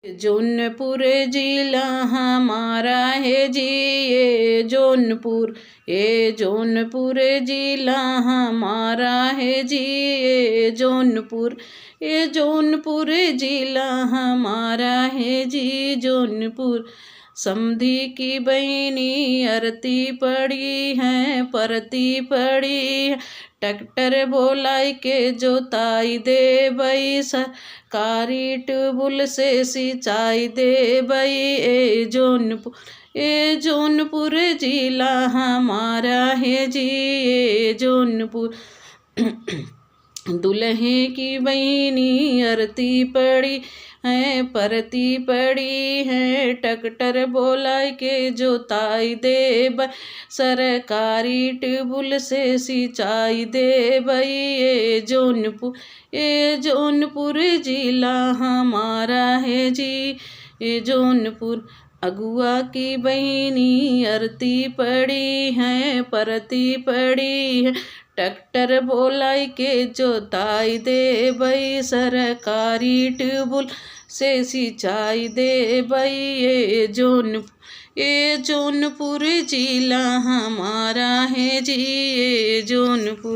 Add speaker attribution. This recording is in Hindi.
Speaker 1: जौनपुर जिला हमारा है जी, ये जौनपुर जिला हमारा है जी, ये जौनपुर जिला हमारा है जी। जौनपुर समधी की बहनी आरती पड़ी है, परती पड़ी है। ट्रैक्टर बोलाई के जोताई दे बई, सरकारी ट्यूबवेल से सिंचाई दे बई। जौनपुर जिला हमारा है जी, ये जौनपुर दुल्हे की बहनी आरती पड़ी है, परती पड़ी है। ट्रैक्टर बोलाई के जोताई दे बई, सरकारी ट्यूबवेल से सिंचाई दे बई। ये जौनपुर जिला हमारा है जी, ये जौनपुर अगुआ की बहनी आरती पड़ी है, परती पड़ी है। ट्रैक्टर बोलाई के जोताई दे बई, सरकारी ट्यूबवेल से सिंचाई दे बई। ये जौनपुर जिला हमारा है जी, ये जौनपुर।